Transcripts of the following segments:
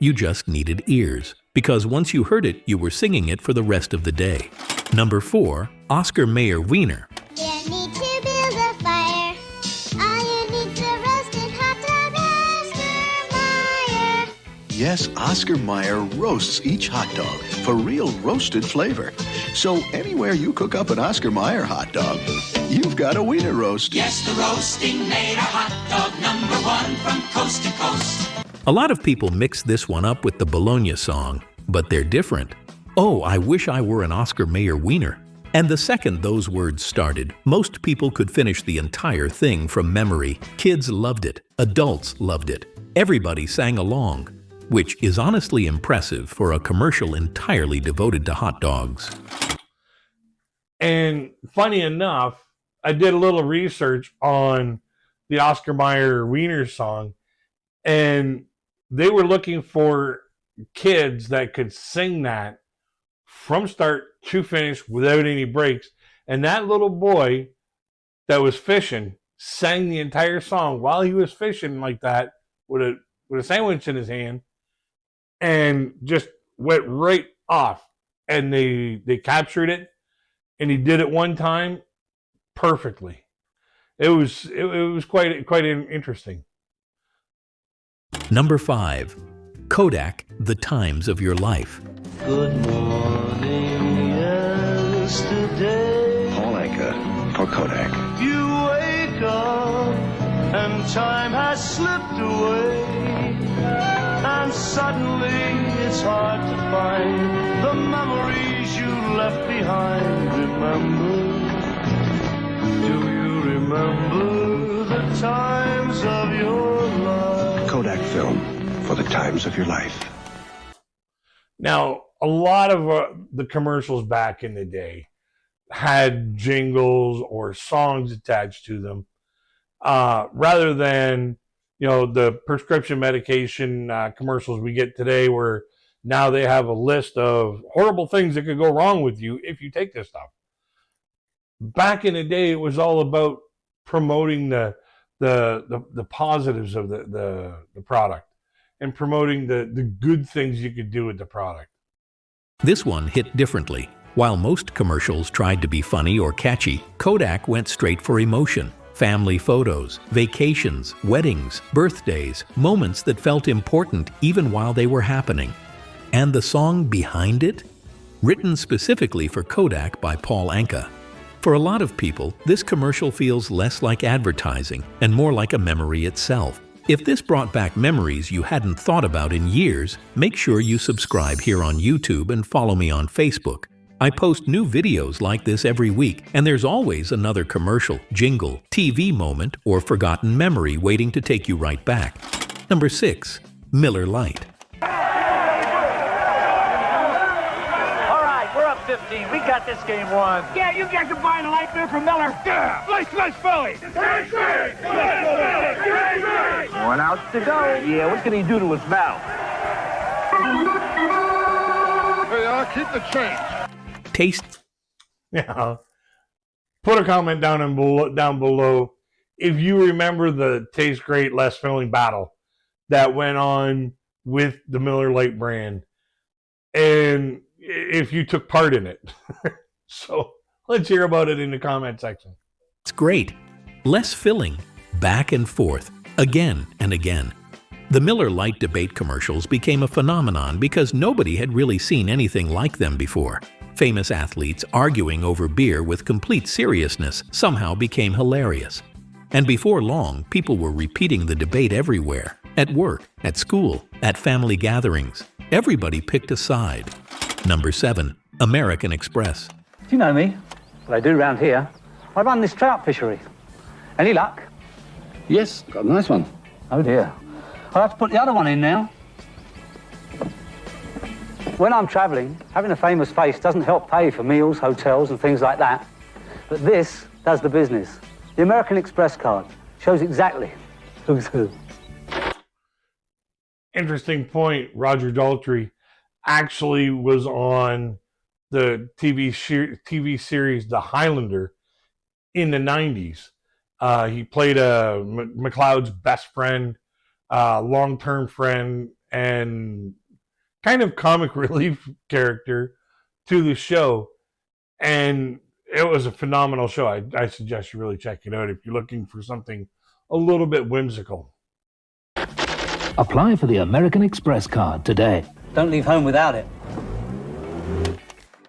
You just needed ears, because once you heard it, you were singing it for the rest of the day. Number 4, Oscar Mayer Wiener. You need to build a fire. All you need to roast it hot dog, Oscar Mayer. Yes, Oscar Mayer roasts each hot dog for real roasted flavor. So anywhere you cook up an Oscar Mayer hot dog, you've got a wiener roast. Yes, the roasting made a hot dog #1 from coast to coast. A lot of people mix this one up with the Bologna song, but they're different. Oh, I wish I were an Oscar Mayer Wiener. And the second those words started, most people could finish the entire thing from memory. Kids loved it. Adults loved it. Everybody sang along, which is honestly impressive for a commercial entirely devoted to hot dogs. And funny enough, I did a little research on the Oscar Mayer Wiener song, and they were looking for kids that could sing that from start to finish without any breaks. And that little boy that was fishing sang the entire song while he was fishing like that with a sandwich in his hand, and just went right off. And they captured it, and he did it one time perfectly. It was quite interesting. Number 5, Kodak, The Times of Your Life. Good morning, yesterday. Paul Anka for Kodak. You wake up and time has slipped away, and suddenly it's hard to find the memories you left behind. Do you remember the times of your life? Kodak film for the times of your life. Now, a lot of the commercials back in the day had jingles or songs attached to them, rather than the prescription medication commercials we get today, where now they have a list of horrible things that could go wrong with you if you take this stuff. Back in the day, it was all about promoting the positives of the product, and promoting the good things you could do with the product. This one hit differently. While most commercials tried to be funny or catchy, Kodak went straight for emotion. Family photos, vacations, weddings, birthdays, moments that felt important even while they were happening. And the song behind it? Written specifically for Kodak by Paul Anka. For a lot of people, this commercial feels less like advertising and more like a memory itself. If this brought back memories you hadn't thought about in years, make sure you subscribe here on YouTube and follow me on Facebook. I post new videos like this every week, and there's always another commercial, jingle, TV moment, or forgotten memory waiting to take you right back. Number 6, Miller Lite. All right, we're up 15. We got this game won. Yeah, you guys are buying a light beer from Miller. Yeah, slice Philly. One out to go. Yeah, what can he do to his mouth? Hey, I'll keep the change. Taste. Yeah. Put a comment down below if you remember the Taste Great, Less Filling battle that went on with the Miller Lite brand, and if you took part in it. So let's hear about it in the comment section. It's great. Less filling. Back and forth. Again and again. The Miller Lite debate commercials became a phenomenon because nobody had really seen anything like them before. Famous athletes arguing over beer with complete seriousness somehow became hilarious. And before long, people were repeating the debate everywhere. At work, at school, at family gatherings. Everybody picked a side. Number 7, American Express. Do you know me? Well, I do round here. I run this trout fishery. Any luck? Yes, got a nice one. Oh dear. I'll have to put the other one in now. When I'm travelling, having a famous face doesn't help pay for meals, hotels and things like that. But this does the business. The American Express card shows exactly who's who. Interesting point. Roger Daltrey actually was on the TV series The Highlander in the 90s. He played McLeod's best friend, long-term friend, and kind of comic relief character to the show. And it was a phenomenal show. I suggest you really check it out if you're looking for something a little bit whimsical. Apply for the American Express card today. Don't leave home without it.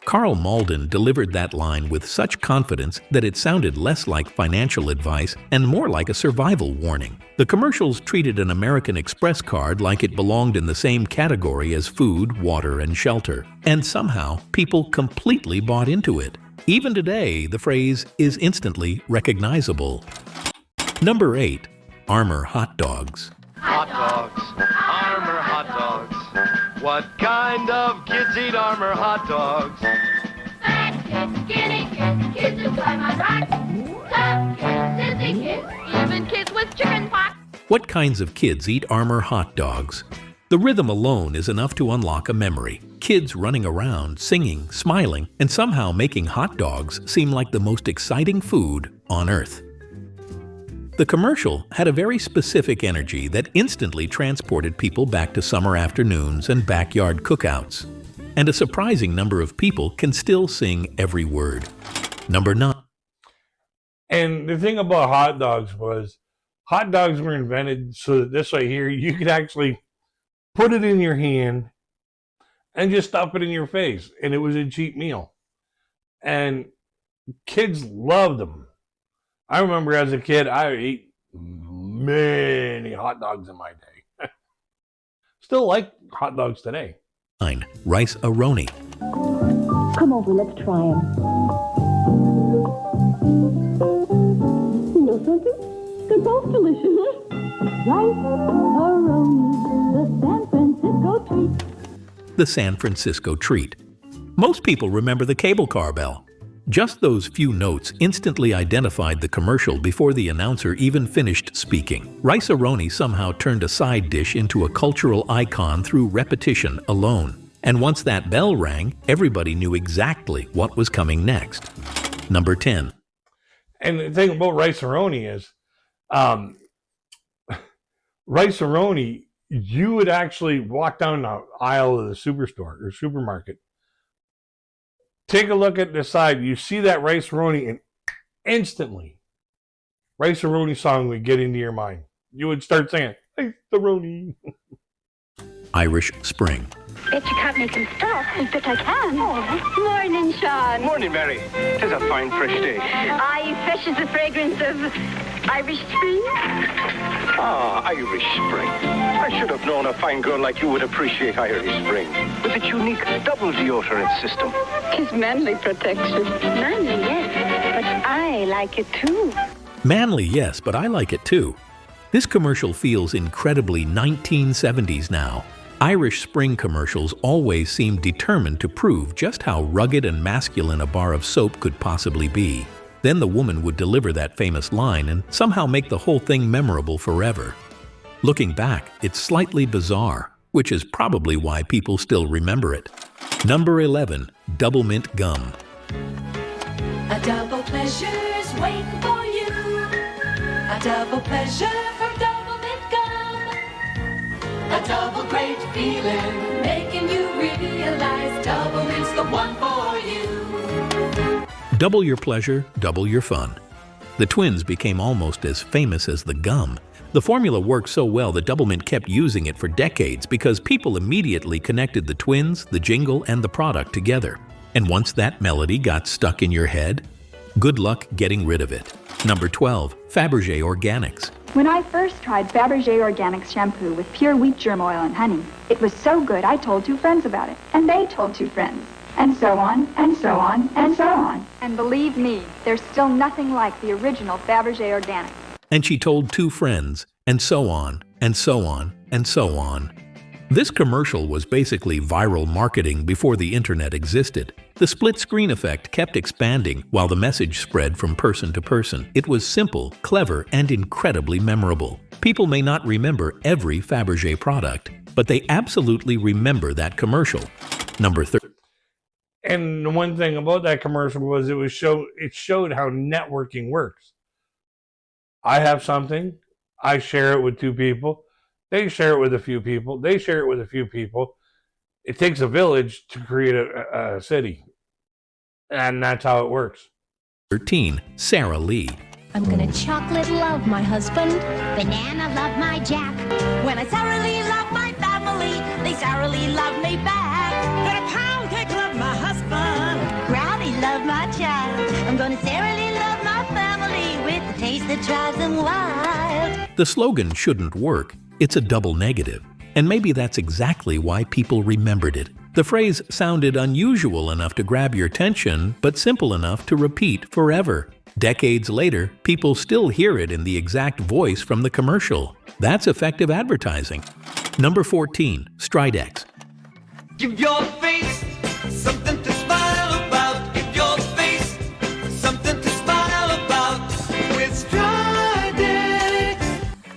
Carl Malden delivered that line with such confidence that it sounded less like financial advice and more like a survival warning. The commercials treated an American Express card like it belonged in the same category as food, water, and shelter. And somehow, people completely bought into it. Even today, the phrase is instantly recognizable. Number 8. Armour hot dogs. Hot dogs, Armour hot dogs. What kind of kids eat Armour hot dogs? Fat kids, skinny kids, kids who climb on rocks, tough kids, sissy kids, even kids with chicken pox. What kinds of kids eat Armour hot dogs? The rhythm alone is enough to unlock a memory. Kids running around, singing, smiling, and somehow making hot dogs seem like the most exciting food on earth. The commercial had a very specific energy that instantly transported people back to summer afternoons and backyard cookouts. And a surprising number of people can still sing every word. Number 9. And the thing about hot dogs was, hot dogs were invented so that this right here, you could actually put it in your hand and just stuff it in your face. And it was a cheap meal. And kids loved them. I remember as a kid, I ate many hot dogs in my day. Still like hot dogs today. 9. Rice-A-Roni. Come over, let's try them. You know something? They're both delicious. Rice-A-Roni, the San Francisco treat. The San Francisco treat. Most people remember the cable car bell. Just those few notes instantly identified the commercial before the announcer even finished speaking. Rice-A-Roni somehow turned a side dish into a cultural icon through repetition alone. And once that bell rang, everybody knew exactly what was coming next. Number 10. And the thing about Rice-A-Roni is, Rice-A-Roni, you would actually walk down the aisle of the superstore or supermarket, take a look at the side, you see that Rice-A-Roni, and instantly, Rice-A-Roni song would get into your mind. You would start singing, Rice-A-Roni. Irish Spring. Bet you can't make him stop. I bet I can. Oh, morning, Sean. Morning, Mary. 'Tis a fine, fresh day. Aye, fresh as the fragrance of Irish spring. Ah, Irish Spring. I should have known a fine girl like you would appreciate Irish Spring. With its unique double deodorant system. 'Tis manly protection. Manly, yes. But I like it too. Manly, yes, but I like it too. This commercial feels incredibly 1970s now. Irish Spring commercials always seemed determined to prove just how rugged and masculine a bar of soap could possibly be. Then the woman would deliver that famous line and somehow make the whole thing memorable forever. Looking back, it's slightly bizarre, which is probably why people still remember it. Number 11. Double Mint Gum. A double pleasure's waiting for you. A double pleasure for double mint gum. A double great feeling, making you realize double mint's the one for you. Double your pleasure, double your fun. The twins became almost as famous as the gum. The formula worked so well that Double Mint kept using it for decades because people immediately connected the twins, the jingle, and the product together. And once that melody got stuck in your head, good luck getting rid of it. Number 12. Fabergé Organics. When I first tried Fabergé Organics shampoo with pure wheat germ oil and honey, it was so good I told 2 friends about it, and they told 2 friends, and so on, and so on, and so on. And believe me, there's still nothing like the original Fabergé Organics. And she told 2 friends, and so on, and so on, and so on. This commercial was basically viral marketing before the internet existed. The split screen effect kept expanding while the message spread from person to person. It was simple, clever, and incredibly memorable. People may not remember every Fabergé product, but they absolutely remember that commercial. Number 3. And the one thing about that commercial was it showed how networking works. I have something, I share it with 2 people. They share it with a few people. They share it with a few people. It takes a village to create a city. And that's how it works. 13. Sarah Lee. I'm gonna chocolate love my husband, banana love my Jack. When I thoroughly love my family, they thoroughly love me back. Gonna pound cake love my husband, brownie love my child. I'm gonna thoroughly love my family with the taste that drives them wild. The slogan shouldn't work. It's a double negative. And maybe that's exactly why people remembered it. The phrase sounded unusual enough to grab your attention, but simple enough to repeat forever. Decades later, people still hear it in the exact voice from the commercial. That's effective advertising. Number 14. Stridex. Give your face something to smile about. Give your face something to smile about with Stridex.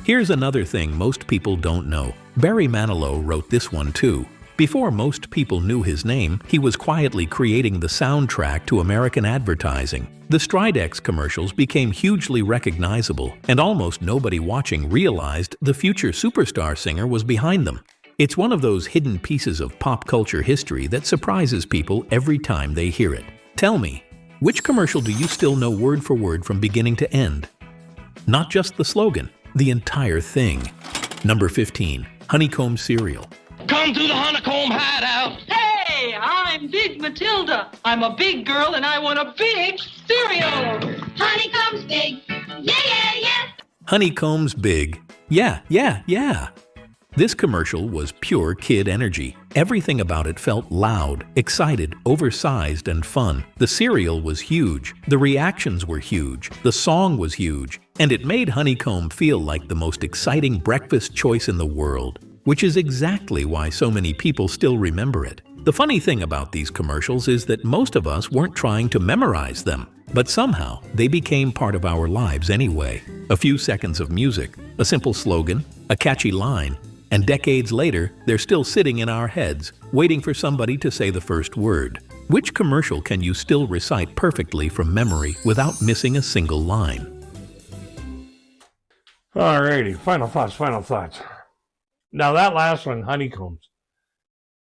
Here's another thing most people don't know. Barry Manilow wrote this one too. Before most people knew his name, he was quietly creating the soundtrack to American advertising. The Stridex commercials became hugely recognizable, and almost nobody watching realized the future superstar singer was behind them. It's one of those hidden pieces of pop culture history that surprises people every time they hear it. Tell me, which commercial do you still know word for word from beginning to end? Not just the slogan, the entire thing. Number 15. Honeycomb Cereal. Come to the Honeycomb Hideout. Hey, I'm Big Matilda. I'm a big girl and I want a big cereal. Honeycomb's big, yeah, yeah, yeah. Honeycomb's big. Yeah, yeah, yeah. This commercial was pure kid energy. Everything about it felt loud, excited, oversized, and fun. The cereal was huge. The reactions were huge. The song was huge. And it made Honeycomb feel like the most exciting breakfast choice in the world, which is exactly why so many people still remember it. The funny thing about these commercials is that most of us weren't trying to memorize them, but somehow they became part of our lives anyway. A few seconds of music, a simple slogan, a catchy line, and decades later, they're still sitting in our heads, waiting for somebody to say the first word. Which commercial can you still recite perfectly from memory without missing a single line? Alrighty, final thoughts. Now that last one, honeycombs.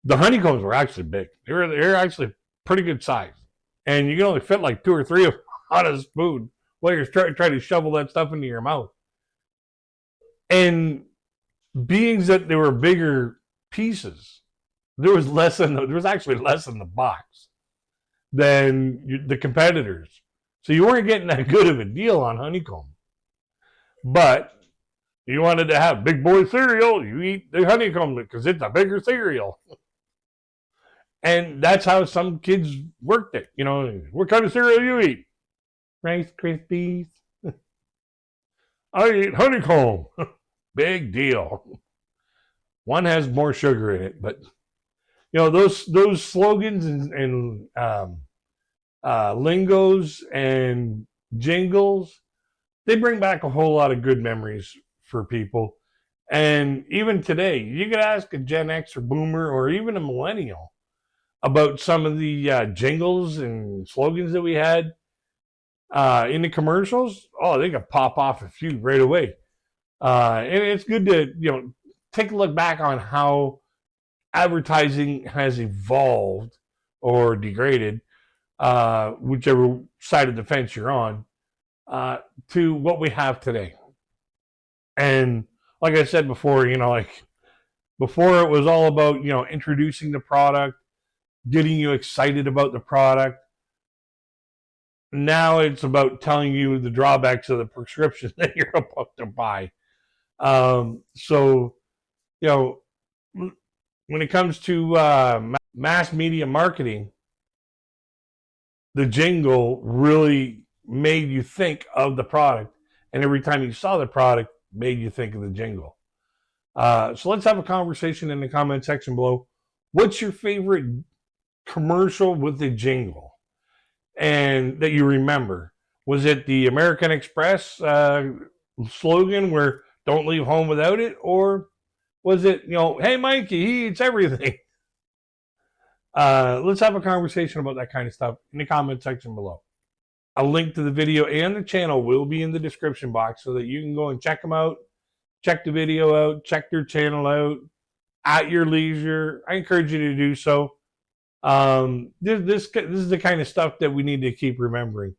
The honeycombs were actually big. They're actually pretty good size. And you can only fit like 2 or 3 of them on a spoon while you're trying to shovel that stuff into your mouth. And being that they were bigger pieces, there was actually less in the box than the competitors. So you weren't getting that good of a deal on honeycomb. But you wanted to have big boy cereal, you eat the honeycomb because it's a bigger cereal. And that's how some kids worked it. You know, what kind of cereal you eat? Rice Krispies. I eat honeycomb. Big deal. One has more sugar in it, but you know those slogans and lingos and jingles, they bring back a whole lot of good memories for people. And even today, you could ask a Gen X or Boomer or even a Millennial about some of the jingles and slogans that we had in the commercials. Oh, they could pop off a few right away. And it's good to take a look back on how advertising has evolved or degraded, whichever side of the fence you're on, to what we have today. And like I said before, before it was all about introducing the product, getting you excited about the product. Now it's about telling you the drawbacks of the prescription that you're about to buy. So, when it comes to mass media marketing, the jingle really made you think of the product, and every time you saw the product, made you think of the jingle. So let's have a conversation in the comment section below. What's your favorite commercial with the jingle and that you remember? Was it the American Express slogan where don't leave home without it? Or was it, hey, Mikey, he eats everything? Let's have a conversation about that kind of stuff in the comment section below. A link to the video and the channel will be in the description box so that you can go and check them out, check the video out, check their channel out at your leisure. I encourage you to do so. This is the kind of stuff that we need to keep remembering,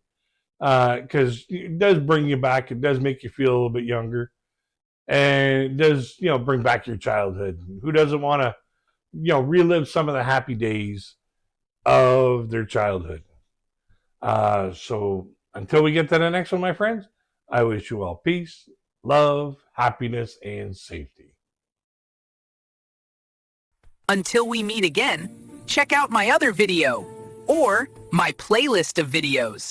because it does bring you back. It does make you feel a little bit younger, and it does, bring back your childhood. Who doesn't want to, relive some of the happy days of their childhood? So until we get to the next one, my friends, I wish you all peace, love, happiness, and safety. Until we meet again, check out my other video or my playlist of videos.